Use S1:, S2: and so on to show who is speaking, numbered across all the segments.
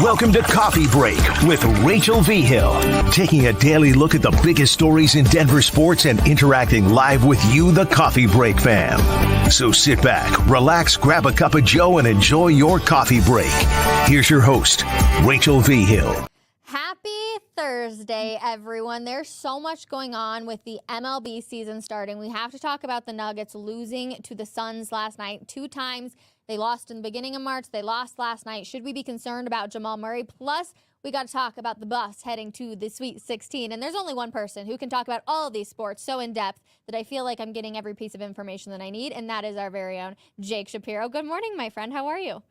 S1: Welcome to Coffee Break with Rachel Vigil, taking a daily look at the biggest stories in Denver sports and interacting live with you, the Coffee Break fam. So sit back, relax, grab a cup of joe, and enjoy your coffee break. Here's your host, Rachel Vigil.
S2: Happy Thursday, everyone. There's so much going on with the MLB season starting. We have to talk about the Nuggets losing to the Suns last night 2 times. They lost in the beginning of March. They lost last night. Should we be concerned about Jamal Murray? Plus, we got to talk about the Buffs heading to the Sweet 16. And there's only one person who can talk about all of these sports so in depth that I feel like I'm getting every piece of information that I need. And that is our very own Jake Shapiro. Good morning, my friend. How are you?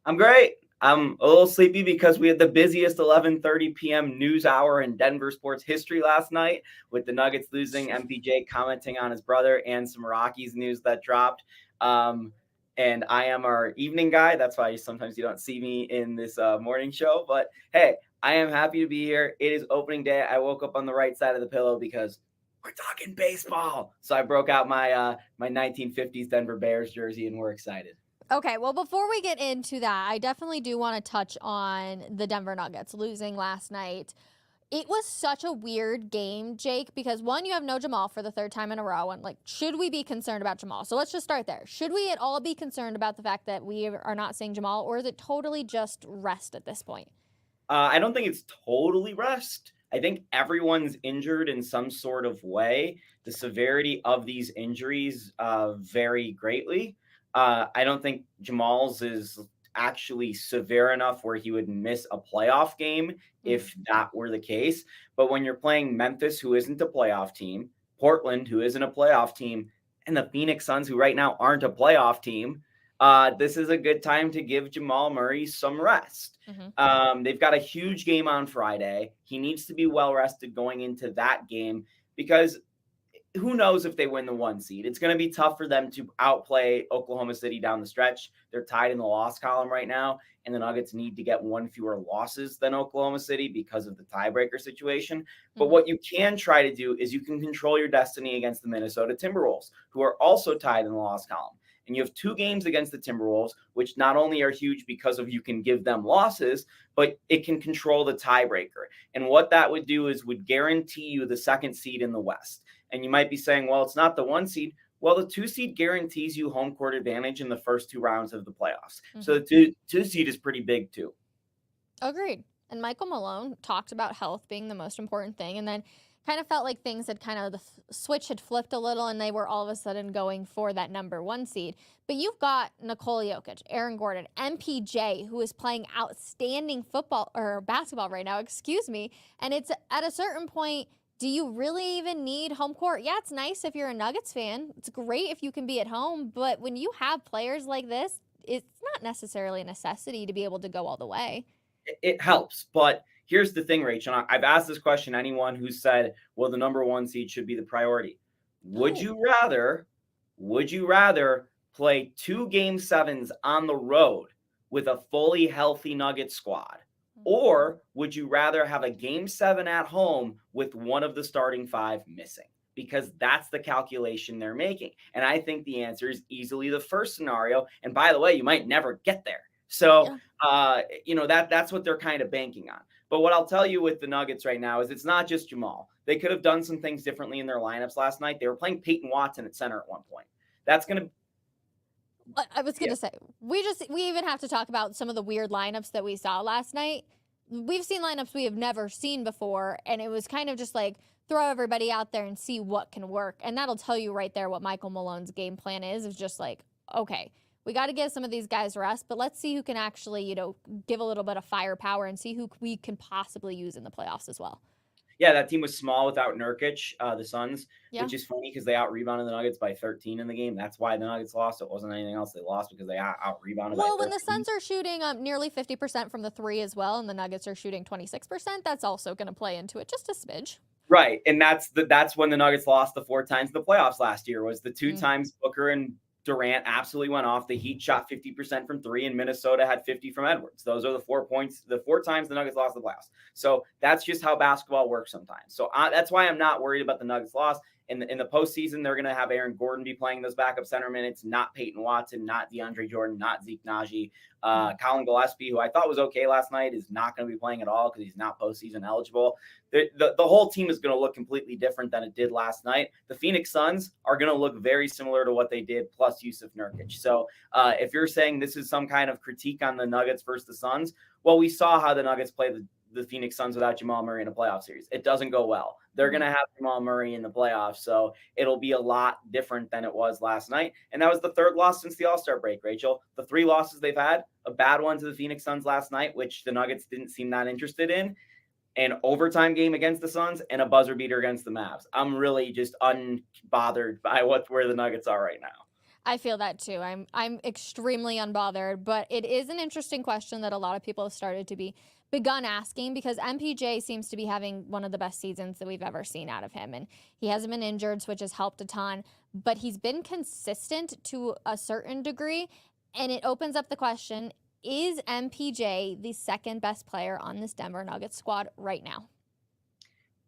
S3: I'm great. I'm a little sleepy because we had the busiest 11:30 p.m. news hour in Denver sports history last night with the Nuggets losing, MPJ commenting on his brother, and some Rockies news that dropped. And I am our evening guy. That's why sometimes you don't see me in this morning show. But hey, I am happy to be here. It is opening day. I woke up on the right side of the pillow because we're talking baseball. So I broke out my my 1950s Denver Bears jersey, and we're excited.
S2: Okay, well, before we get into that, I definitely do want to touch on the Denver Nuggets losing last night. It was such a weird game, Jake, because one, you have no Jamal for the 3rd time in a row. And should we be concerned about Jamal? So let's just start there. Should we at all be concerned about the fact that we are not seeing Jamal, or is it totally just rest at this point?
S3: I don't think it's totally rest. I think everyone's injured in some sort of way. The severity of these injuries vary greatly. I don't think Jamal's is actually severe enough where he would miss a playoff game if that were the case. But when you're playing Memphis, who isn't a playoff team, Portland, who isn't a playoff team, and the Phoenix Suns, who right now aren't a playoff team, this is a good time to give Jamal Murray some rest. They've got a huge game on Friday. He needs to be well rested going into that game because who knows if they win the 1 seed. It's going to be tough for them to outplay Oklahoma City down the stretch. They're tied in the loss column right now, and the Nuggets need to get 1 fewer losses than Oklahoma City because of the tiebreaker situation. But what you can try to do is you can control your destiny against the Minnesota Timberwolves, who are also tied in the loss column. And you have 2 games against the Timberwolves, which not only are huge because of you can give them losses, but it can control the tiebreaker. And what that would do is would guarantee you the 2nd seed in the West. And you might be saying, well, it's not the 1 seed. Well, the 2 seed guarantees you home court advantage in the first 2 rounds of the playoffs. So the two seed is pretty big too. Agreed.
S2: And Michael Malone talked about health being the most important thing. And then kind of felt like things had kind of, the switch had flipped a little and they were all of a sudden going for that number 1 seed. But you've got Nikola Jokic, Aaron Gordon, MPJ, who is playing outstanding football or basketball right now, And it's at a certain point, do you really even need home court? Yeah, it's nice if you're a Nuggets fan. It's great if you can be at home. But when you have players like this, it's not necessarily a necessity to be able to go all the way.
S3: It helps. But here's the thing, Rachel. I've asked this question to anyone who said, well, the number 1 seed should be the priority. Would you rather play 2 game 7s on the road with a fully healthy Nuggets squad? Or would you rather have a game 7 at home with one of the starting 5 missing? Because that's the calculation they're making. And I think the answer is easily the first scenario. And by the way, you might never get there. So, that's what they're kind of banking on. But what I'll tell you with the Nuggets right now is it's not just Jamal. They could have done some things differently in their lineups last night. They were playing Peyton Watson at center at one point. That's going to
S2: I was going to say, we even have to talk about some of the weird lineups that we saw last night. We've seen lineups we have never seen before, and it was kind of just like throw everybody out there and see what can work. And that'll tell you right there what Michael Malone's game plan is just like, okay, we got to give some of these guys rest, but let's see who can actually, give a little bit of firepower and see who we can possibly use in the playoffs as well.
S3: Yeah, that team was small without Nurkic, the Suns, which is funny because they out-rebounded the Nuggets by 13 in the game. That's why the Nuggets lost. It wasn't anything else. They lost because they out-rebounded by 13.
S2: Well, when the Suns are shooting nearly 50% from the 3 as well, and the Nuggets are shooting 26%, that's also going to play into it just a smidge.
S3: Right, and that's when the Nuggets lost the 4 times in the playoffs last year, was the 2 times Booker and Durant absolutely went off. The Heat shot 50% from 3, and Minnesota had 50 from Edwards. Those are the 4 points, the 4 times the Nuggets lost the playoffs. So that's just how basketball works sometimes. So that's why I'm not worried about the Nuggets loss. In the postseason, they're going to have Aaron Gordon be playing those backup center minutes, not Peyton Watson, not DeAndre Jordan, not Zeke Naji. Colin Gillespie, who I thought was okay last night, is not going to be playing at all because he's not postseason eligible. The whole team is going to look completely different than it did last night. The Phoenix Suns are going to look very similar to what they did, plus Yusuf Nurkic. So if you're saying this is some kind of critique on the Nuggets versus the Suns, well, we saw how the Nuggets play the Phoenix Suns without Jamal Murray in a playoff series. It doesn't go well. They're going to have Jamal Murray in the playoffs, so it'll be a lot different than it was last night. And that was the third loss since the All-Star break, Rachel. The 3 losses they've had, a bad one to the Phoenix Suns last night, which the Nuggets didn't seem that interested in, an overtime game against the Suns, and a buzzer beater against the Mavs. I'm really just unbothered by where the Nuggets are right now.
S2: I feel that too. I'm extremely unbothered, but it is an interesting question that a lot of people have started to begun asking, because MPJ seems to be having one of the best seasons that we've ever seen out of him, and he hasn't been injured, which has helped a ton, but he's been consistent to a certain degree, and it opens up the question, is MPJ the second best player on this Denver Nuggets squad right now?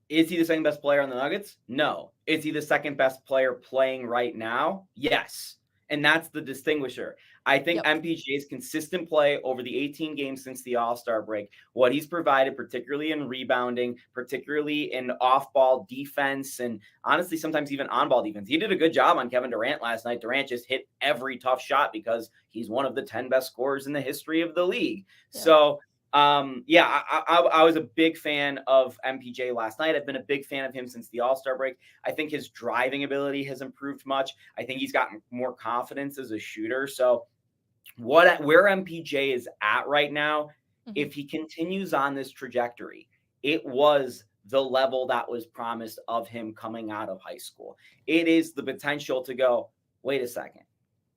S3: Is he the second best player on the Nuggets? No. Is he the second best player playing right now? Yes. And that's the distinguisher. I think MPJ's consistent play over the 18 games since the All-Star break, what he's provided, particularly in rebounding, particularly in off-ball defense, and honestly, sometimes even on-ball defense. He did a good job on Kevin Durant last night. Durant just hit every tough shot because he's one of the 10 best scorers in the history of the league. Yeah. So, I was a big fan of MPJ last night. I've been a big fan of him since the All-Star break. I think his driving ability has improved much. I think he's gotten more confidence as a shooter. So where MPJ is at right now, if he continues on this trajectory, it was the level that was promised of him coming out of high school. It is the potential to go, wait a second.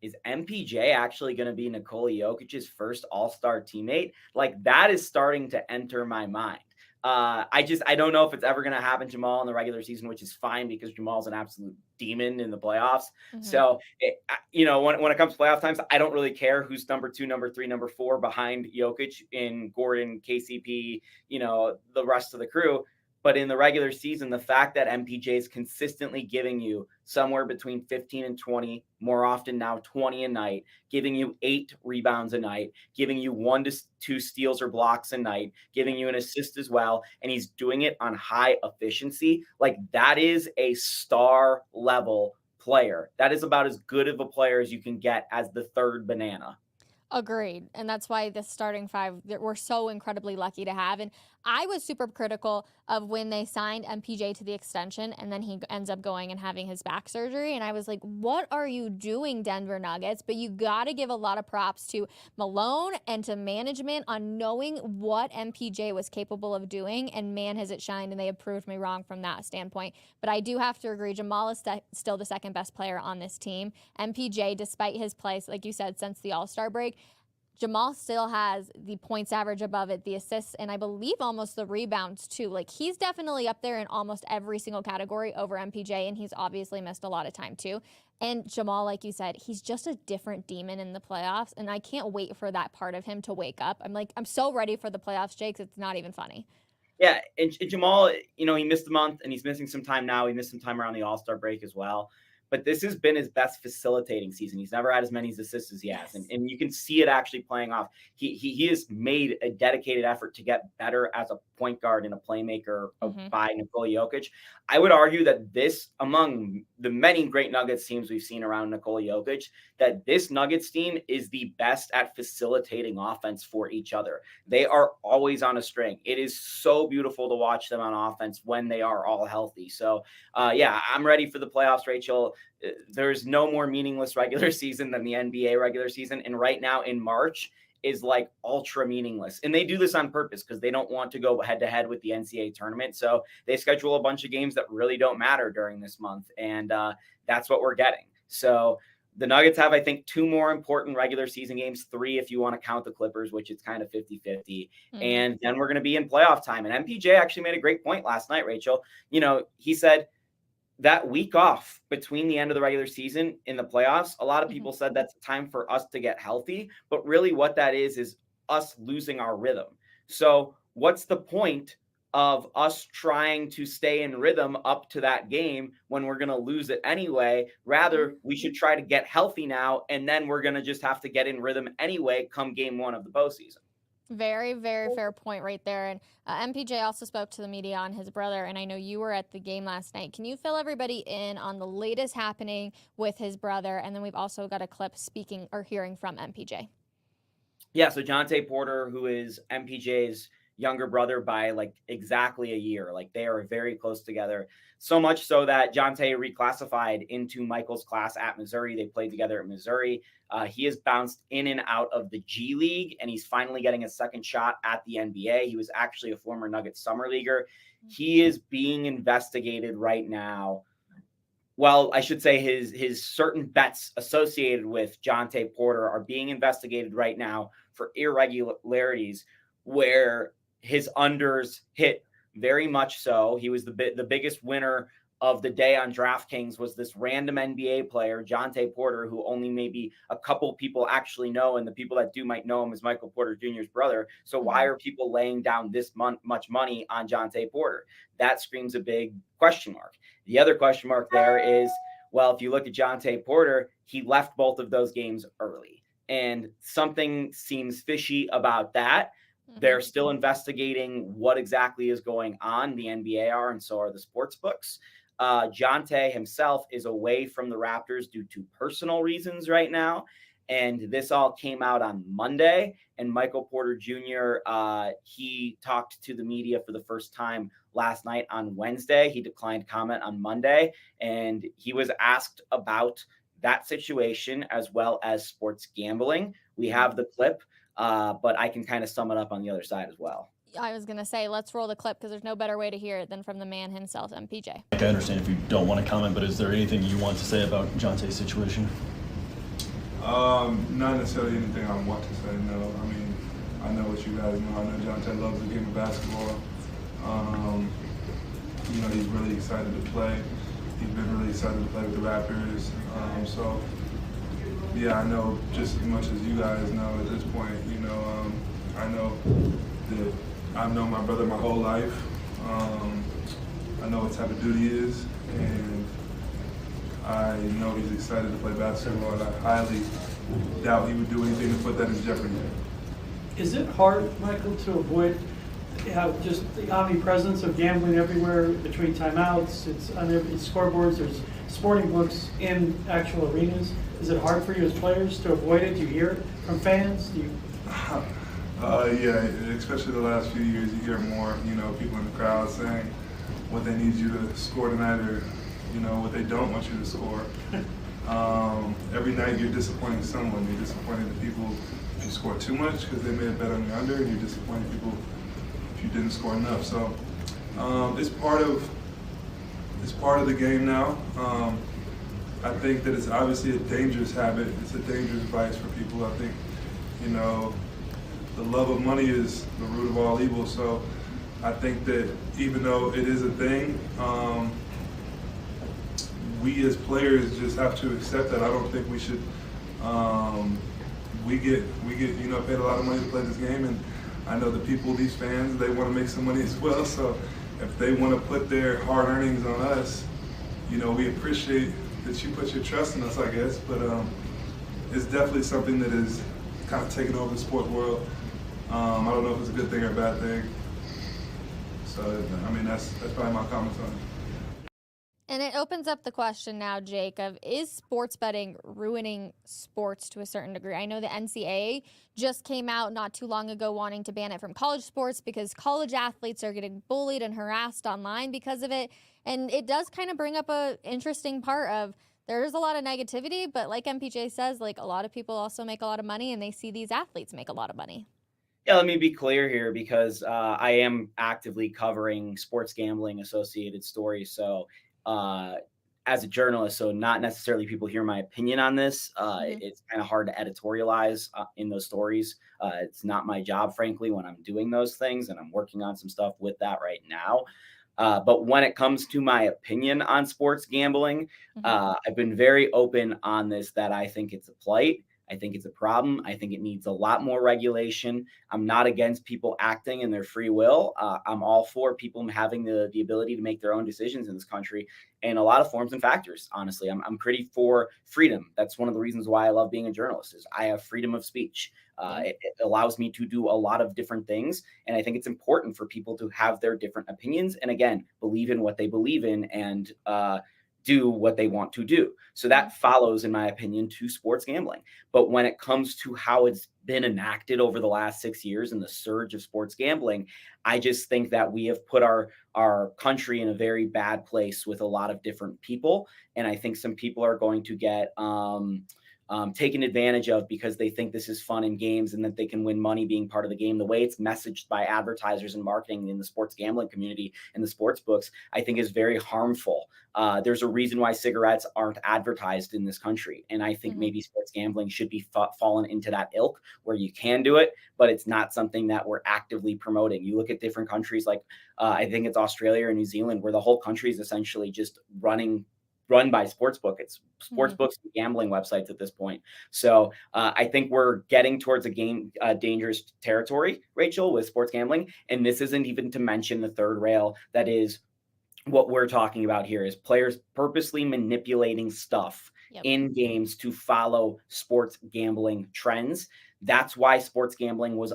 S3: Is MPJ actually going to be Nikola Jokic's first All-Star teammate? Like, that is starting to enter my mind. I don't know if it's ever going to happen, Jamal, in the regular season, which is fine because Jamal's an absolute demon in the playoffs. So, when it comes to playoff times, I don't really care who's number 2, number 3, number 4 behind Jokic in Gordon, KCP, the rest of the crew. But in the regular season, the fact that MPJ is consistently giving you somewhere between 15 and 20, more often now 20 a night, giving you 8 rebounds a night, giving you 1 to 2 steals or blocks a night, giving you an assist as well, and he's doing it on high efficiency, like that is a star level player. That is about as good of a player as you can get as the third banana.
S2: Agreed. And that's why this starting 5 that we're so incredibly lucky to have. And I was super critical of when they signed MPJ to the extension and then he ends up going and having his back surgery. And I was like, what are you doing, Denver Nuggets? But you got to give a lot of props to Malone and to management on knowing what MPJ was capable of doing. And man, has it shined, and they have proved me wrong from that standpoint. But I do have to agree, Jamal is still the second best player on this team. MPJ, despite his play, like you said, since the All-Star break, Jamal still has the points average above it, the assists, and I believe almost the rebounds too. Like, he's definitely up there in almost every single category over MPJ, and he's obviously missed a lot of time too. And Jamal, like you said, he's just a different demon in the playoffs, and I can't wait for that part of him to wake up. I'm so ready for the playoffs, Jake. It's not even funny.
S3: Yeah, and Jamal, he missed a month, and he's missing some time now. He missed some time around the All-Star break as well. But this has been his best facilitating season. He's never had as many assists as he has. And you can see it actually playing off. He has made a dedicated effort to get better as a point guard and a playmaker by Nikola Jokic. I would argue that this, among the many great Nuggets teams we've seen around Nikola Jokic, that this Nuggets team is the best at facilitating offense for each other. They are always on a string. It is so beautiful to watch them on offense when they are all healthy. So, I'm ready for the playoffs, Rachel. There's no more meaningless regular season than the NBA regular season. And right now in March is like ultra meaningless. And they do this on purpose because they don't want to go head to head with the NCAA tournament. So they schedule a bunch of games that really don't matter during this month. And that's what we're getting. So the Nuggets have, I think, 2 more important regular season games, 3 if you want to count the Clippers, which is kind of 50-50. And then we're going to be in playoff time. And MPJ actually made a great point last night, Rachel. He said, that week off between the end of the regular season in the playoffs, a lot of people said that's time for us to get healthy. But really what that is us losing our rhythm. So what's the point of us trying to stay in rhythm up to that game when we're going to lose it anyway. Rather, we should try to get healthy now, and then we're going to just have to get in rhythm anyway come game one of the postseason.
S2: Very, very fair point right there. And MPJ also spoke to the media on his brother, and I know you were at the game last night. Can you fill everybody in on the latest happening with his brother? And then we've also got a clip speaking or hearing from MPJ.
S3: Yeah, so Jonte Porter, who is MPJ's younger brother by like exactly a year. Like they are very close together. So much so that Jonte reclassified into Michael's class at Missouri. They played together at Missouri. He has bounced in and out of the G League, and he's finally getting a second shot at the NBA. He was actually a former Nuggets summer leaguer. He is being investigated right now. Well, I should say his certain bets associated with Jonte Porter are being investigated right now for irregularities where his unders hit very much so. He was the biggest winner of the day on DraftKings was this random NBA player, Jonte Porter, who only maybe a couple people actually know, and the people that do might know him as Michael Porter Jr.'s brother. So why are people laying down this much money on Jonte Porter? That screams a big question mark. The other question mark there is, well, if you look at Jonte Porter, he left both of those games early, and something seems fishy about that. They're still investigating what exactly is going on. The NBA are, and so are the sports books. Jonte himself is away from the Raptors due to personal reasons right now. And this all came out on Monday. And Michael Porter Jr., he talked to the media for the first time last night on Wednesday. He declined comment on Monday. And he was asked about that situation as well as sports gambling. We have the clip, but I can kind of sum it up on the other side as well.
S2: I was going to say, let's roll the clip because there's no better way to hear it than from the man himself, MPJ.
S4: I understand if you don't want to comment, but is there anything you want to say about Jonte's situation?
S5: Not necessarily anything I want to say, no. I mean, I know what you guys know. I know Jonte loves the game of basketball. He's really excited to play. He's been really excited to play with the Raptors. I know just as much as you guys know at this point. I know that I've known my brother my whole life. I know what type of dude he is, and I know he's excited to play basketball, and I highly doubt he would do anything to put that in jeopardy.
S6: Is it hard, Michael, to avoid just the omnipresence of gambling everywhere between timeouts? It's on scoreboards, there's sporting books in actual arenas. Is it hard for you as players to avoid it? Do you hear it from fans?
S5: Yeah, especially the last few years, you hear more, people in the crowd saying what they need you to score tonight or, what they don't want you to score. Every night you're disappointing someone. You're disappointing the people if you score too much because they may have bet on you under, and you're disappointing people if you didn't score enough. So it's part of the game now. I think that it's obviously a dangerous habit. It's a dangerous vice for people. I think, the love of money is the root of all evil. So I think that even though it is a thing, we as players just have to accept that. I don't think we should. We get paid a lot of money to play this game, and I know the people, these fans, they want to make some money as well. So if they want to put their hard earnings on us, we appreciate that you put your trust in us, I guess. But it's definitely something that is kind of taking over the sports world. I don't know if it's a good thing or a bad thing. So, that's probably my comments on it.
S2: And it opens up the question now, Jake, of is sports betting ruining sports to a certain degree? I know the NCAA just came out not too long ago wanting to ban it from college sports because college athletes are getting bullied and harassed online because of it. And it does kind of bring up an interesting part of there's a lot of negativity, but like MPJ says, like a lot of people also make a lot of money and they see these athletes make a lot of money.
S3: Yeah, let me be clear here because I am actively covering sports gambling associated stories. So as a journalist, so not necessarily people hear my opinion on this. It's kind of hard to editorialize in those stories. It's not my job, frankly, when I'm doing those things, and I'm working on some stuff with that right now. But when it comes to my opinion on sports gambling, I've been very open on this that I think it's a plight. I think it's a problem. I think it needs a lot more regulation. I'm not against people acting in their free will. I'm all for people having the ability to make their own decisions in this country in a lot of forms and factors. Honestly, I'm pretty for freedom. That's one of the reasons why I love being a journalist is I have freedom of speech. It allows me to do a lot of different things. And I think it's important for people to have their different opinions and, again, believe in what they believe in and do what they want to do. So that follows, in my opinion, to sports gambling. But when it comes to how it's been enacted over the last 6 years and the surge of sports gambling, I just think that we have put our country in a very bad place with a lot of different people. And I think some people are going to get taken advantage of because they think this is fun and games and that they can win money being part of the game. The way it's messaged by advertisers and marketing in the sports gambling community and the sports books, I think is very harmful. There's a reason why cigarettes aren't advertised in this country. And I think maybe sports gambling should be fallen into that ilk where you can do it, but it's not something that we're actively promoting. You look at different countries like I think it's Australia or New Zealand, where the whole country is essentially just run by sportsbook. It's sportsbooks and gambling websites at this point. So I think we're getting towards a dangerous territory, Rachel, with sports gambling. And this isn't even to mention the third rail that is what we're talking about here is players purposely manipulating stuff in games to follow sports gambling trends. That's why sports gambling was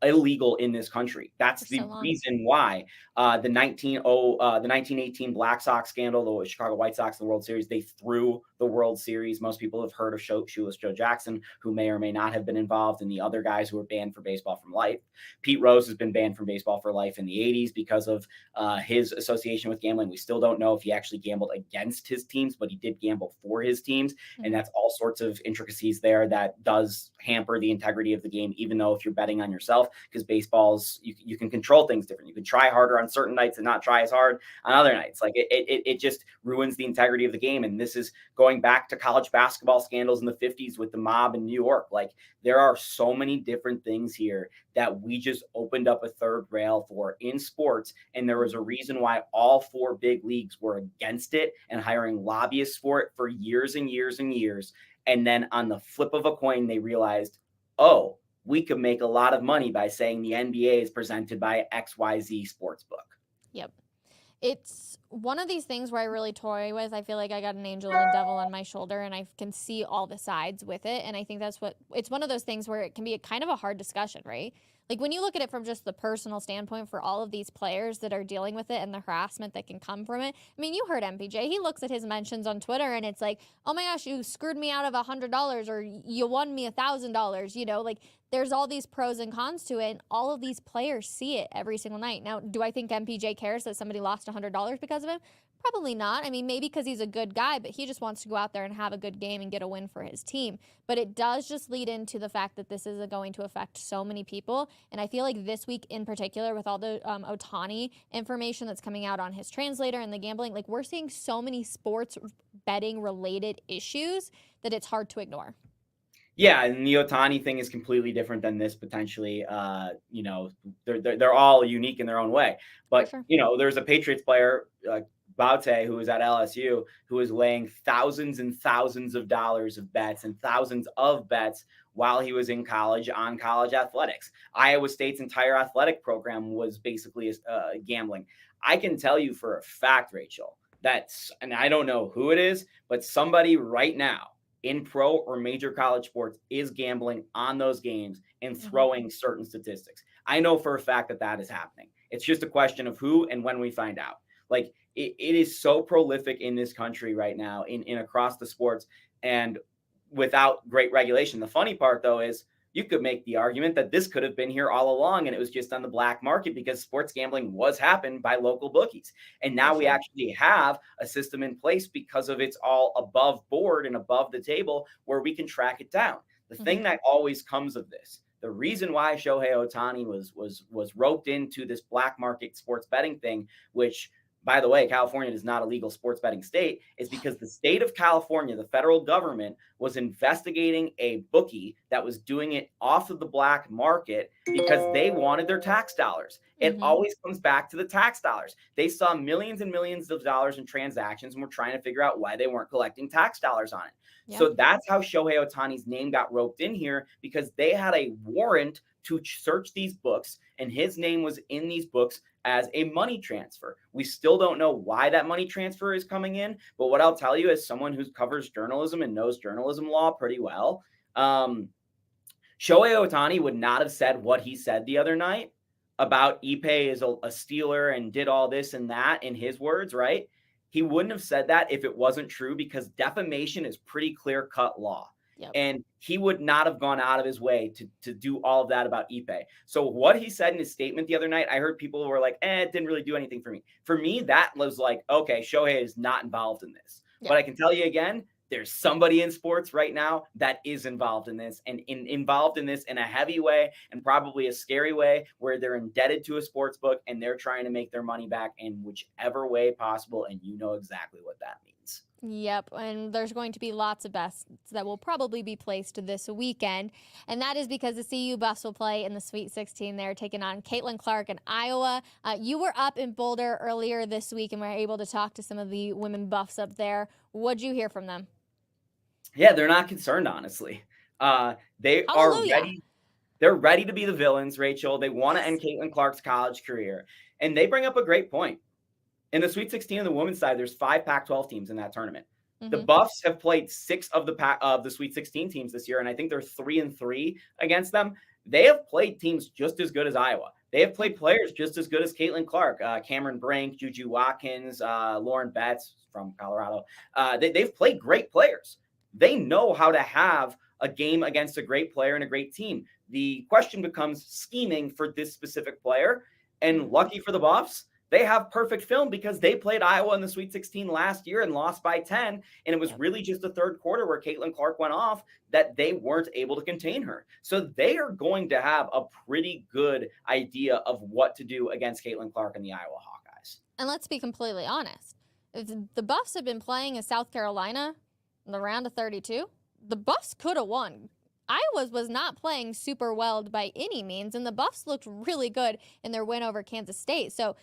S3: illegal in this country. That's the reason why the 1918 Black Sox scandal, the Chicago White Sox in the World Series, they threw the World Series. Most people have heard of Shoeless Joe Jackson, who may or may not have been involved, and the other guys who were banned from baseball for life. Pete Rose has been banned from baseball for life in the 80s because of his association with gambling. We still don't know if he actually gambled against his teams, but he did gamble for his teams. And that's all sorts of intricacies there that does hamper the integrity of the game, even though if you're betting on yourself, because baseball's, you can control things different. You can try harder on certain nights and not try as hard on other nights. Like it just ruins the integrity of the game. And this is going back to college basketball scandals in the 50s with the mob in New York. Like there are so many different things here that we just opened up a third rail for in sports. And there was a reason why all four big leagues were against it and hiring lobbyists for it for years and years and years. And then on the flip of a coin, they realized, oh, we could make a lot of money by saying the NBA is presented by XYZ Sportsbook. Yep.
S2: It's one of these things where I really toy with. I feel like I got an angel and a devil on my shoulder, and I can see all the sides with it. And I think it's one of those things where it can be kind of a hard discussion, right? Like when you look at it from just the personal standpoint for all of these players that are dealing with it and the harassment that can come from it. I mean, you heard MPJ. He looks at his mentions on Twitter and it's like, oh my gosh, you screwed me out of $100 or you won me $1,000. You know, like there's all these pros and cons to it. And all of these players see it every single night. Now, do I think MPJ cares that somebody lost $100 because of him? Probably not. I mean, maybe because he's a good guy, but he just wants to go out there and have a good game and get a win for his team. But it does just lead into the fact that this is going to affect so many people. And I feel like this week in particular, with all the Ohtani information that's coming out on his translator and the gambling, like we're seeing so many sports betting related issues that it's hard to ignore.
S3: Yeah, and the Ohtani thing is completely different than this potentially. You know, they're all unique in their own way. But, sure, you know, there's a Patriots player, Baute, who was at LSU, who was laying thousands and thousands of dollars of bets and thousands of bets while he was in college on college athletics. Iowa State's entire athletic program was basically gambling. I can tell you for a fact, Rachel, and I don't know who it is, but somebody right now in pro or major college sports is gambling on those games and throwing certain statistics. I know for a fact that is happening. It's just a question of who and when we find out. Like it is so prolific in this country right now in across the sports and without great regulation. The funny part though is you could make the argument that this could have been here all along and it was just on the black market because sports gambling was happened by local bookies. And now we actually have a system in place because of it's all above board and above the table where we can track it down. The thing that always comes of this, the reason why Shohei Ohtani was roped into this black market sports betting thing, which by the way, California is not a legal sports betting state, is because the state of California, the federal government, was investigating a bookie that was doing it off of the black market because they wanted their tax dollars. It always comes back to the tax dollars. They saw millions and millions of dollars in transactions and were trying to figure out why they weren't collecting tax dollars on it. Yeah. So that's how Shohei Ohtani's name got roped in here, because they had a warrant to search these books, and his name was in these books as a money transfer. We still don't know why that money transfer is coming in, but what I'll tell you, as someone who covers journalism and knows journalism law pretty well, Shohei Ohtani would not have said what he said the other night about Ippei is a stealer and did all this and that, in his words, right? He wouldn't have said that if it wasn't true, because defamation is pretty clear-cut law. Yep. And he would not have gone out of his way to do all of that about Ippei. So what he said in his statement the other night, I heard people were like, it didn't really do anything for me. For me, that was like, okay, Shohei is not involved in this. Yep. But I can tell you again, there's somebody in sports right now that is involved in this, and involved in this in a heavy way and probably a scary way, where they're indebted to a sports book and they're trying to make their money back in whichever way possible. And you know exactly what that means.
S2: Yep, and there's going to be lots of bets that will probably be placed this weekend, and that is because the CU Buffs will play in the Sweet 16. They're taking on Caitlin Clark in Iowa. You were up in Boulder earlier this week and were able to talk to some of the women Buffs up there. What'd you hear from them?
S3: Yeah, they're not concerned, honestly. They are ready. They're ready to be the villains, Rachel. They want to end Caitlin Clark's college career, and they bring up a great point. In the Sweet 16 on the women's side, there's 5 Pac-12 teams in that tournament. The Buffs have played 6 of the Sweet 16 teams this year, and I think they're 3-3 against them. They have played teams just as good as Iowa. They have played players just as good as Caitlin Clark, Cameron Brink, Juju Watkins, Lauren Betts from Colorado. They've played great players. They know how to have a game against a great player and a great team. The question becomes scheming for this specific player, and lucky for the Buffs, they have perfect film, because they played Iowa in the Sweet 16 last year and lost by 10. And it was really just the third quarter where Caitlin Clark went off that they weren't able to contain her. So they are going to have a pretty good idea of what to do against Caitlin Clark and the Iowa Hawkeyes.
S2: And let's be completely honest. If the Buffs have been playing in South Carolina in the round of 32, the Buffs could have won. Iowa was not playing super well by any means, and the Buffs looked really good in their win over Kansas State. So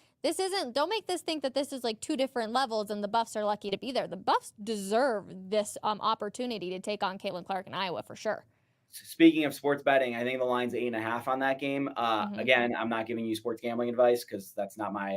S2: don't make this think that this is like 2 different levels and the Buffs are lucky to be there. The Buffs deserve this opportunity to take on Caitlin Clark in Iowa for sure.
S3: Speaking of sports betting, I think the line's 8.5 on that game. Again, I'm not giving you sports gambling advice, because that's not my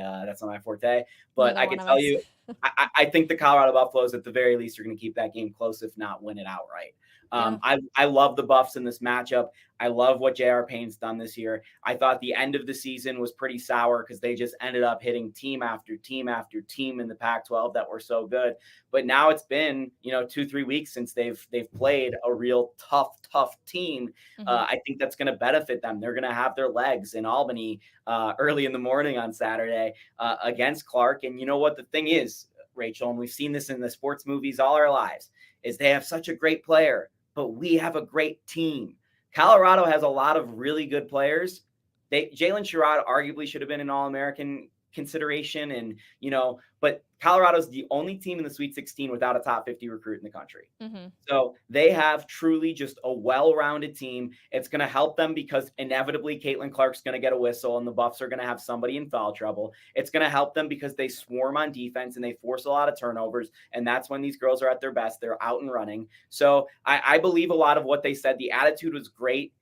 S3: forte. But I can tell you, I think the Colorado Buffaloes at the very least are going to keep that game close, if not win it outright. I love the Buffs in this matchup. I love what J.R. Payne's done this year. I thought the end of the season was pretty sour, because they just ended up hitting team after team after team in the Pac-12 that were so good. But now it's been 2-3 weeks since they've played a real tough team. I think that's going to benefit them. They're going to have their legs in Albany early in the morning on Saturday against Clark. And you know what the thing is, Rachel, and we've seen this in the sports movies all our lives, is they have such a great player, but we have a great team. Colorado has a lot of really good players. Jalen Sherrod arguably should have been an All-American consideration, and but Colorado's the only team in the Sweet 16 without a top 50 recruit in the country. So they have truly just a well-rounded team. It's going to help them, because inevitably Caitlin Clark's going to get a whistle and the Buffs are going to have somebody in foul trouble. It's going to help them because they swarm on defense and they force a lot of turnovers, and that's when these girls are at their best. They're out and running. So I believe a lot of what they said. The attitude was great.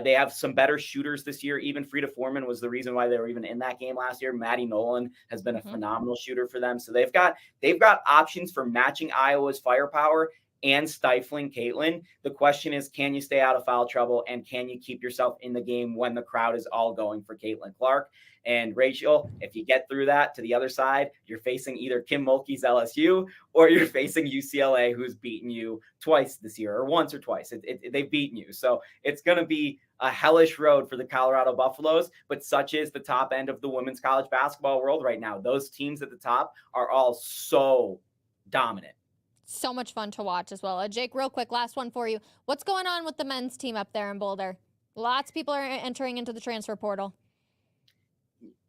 S3: They have some better shooters this year. Even Frida Foreman was the reason why they were even in that game last year. Maddie Nolan has been a phenomenal shooter for them. So they've got options for matching Iowa's firepower and stifling Caitlin. The question is, can you stay out of foul trouble, and can you keep yourself in the game when the crowd is all going for Caitlin Clark? And Rachel, if you get through that to the other side, you're facing either Kim Mulkey's LSU or you're facing UCLA, who's beaten you twice this year, or once or twice. They've beaten you. So it's going to be a hellish road for the Colorado Buffaloes, but such is the top end of the women's college basketball world right now. Those teams at the top are all so dominant.
S2: So much fun to watch as well. Jake, real quick, last one for you. What's going on with the men's team up there in Boulder? Lots of people are entering into the transfer portal.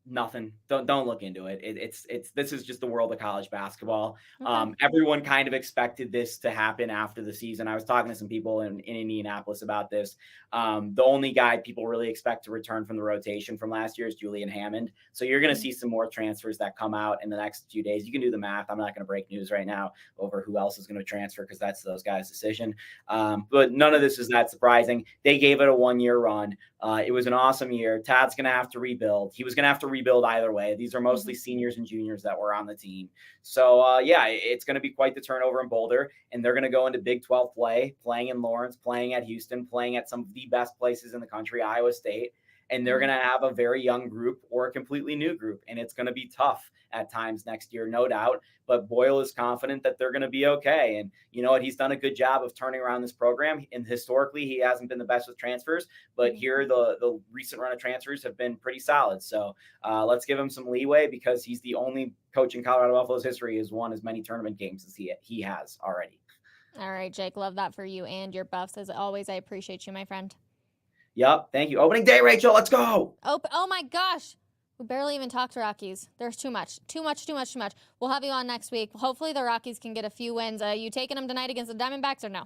S3: Nothing. Don't look into it. It's this is just the world of college basketball.
S2: Okay.
S3: Everyone kind of expected this to happen after the season. I was talking to some people in Indianapolis about this. The only guy people really expect to return from the rotation from last year is Julian Hammond. So you're going to see some more transfers that come out in the next few days. You can do the math. I'm not going to break news right now over who else is going to transfer because that's those guys' decision. But none of this is that surprising. They gave it a 1-year run. It was an awesome year. Tad's going to have to rebuild. He was going to have to rebuild either way. These are mostly seniors and juniors that were on the team. So, yeah, it's going to be quite the turnover in Boulder, and they're going to go into Big 12 play, playing in Lawrence, playing at Houston, playing at some of the best places in the country, Iowa State. And they're going to have a very young group or a completely new group. And it's going to be tough at times next year, no doubt. But Boyle is confident that they're going to be okay. And you know what? He's done a good job of turning around this program. And historically, he hasn't been the best with transfers. But here, the recent run of transfers have been pretty solid. So let's give him some leeway because he's the only coach in Colorado Buffalo's history who's won as many tournament games as he has already.
S2: All right, Jake. Love that for you and your Buffs. As always, I appreciate you, my friend.
S3: Yep. Thank you. Opening day, Rachel. Let's go.
S2: Oh my gosh. We barely even talked to Rockies. There's too much. We'll have you on next week. Hopefully the Rockies can get a few wins. You taking them tonight against the Diamondbacks or no?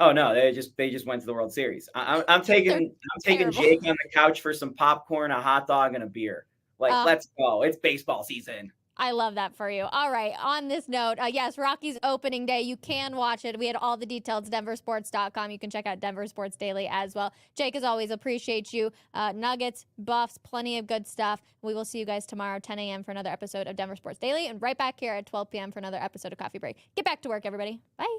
S3: Oh no, they just went to the World Series. I'm taking
S2: terrible.
S3: Jake on the couch for some popcorn, a hot dog, and a beer. Let's go. It's baseball season.
S2: I love that for you. All right. On this note, yes, Rockies opening day. You can watch it. We had all the details, denversports.com. You can check out Denver Sports Daily as well. Jake, as always, appreciate you. Nuggets, Buffs, plenty of good stuff. We will see you guys tomorrow, 10 a.m. for another episode of Denver Sports Daily, and right back here at 12 p.m. for another episode of Coffee Break. Get back to work, everybody. Bye.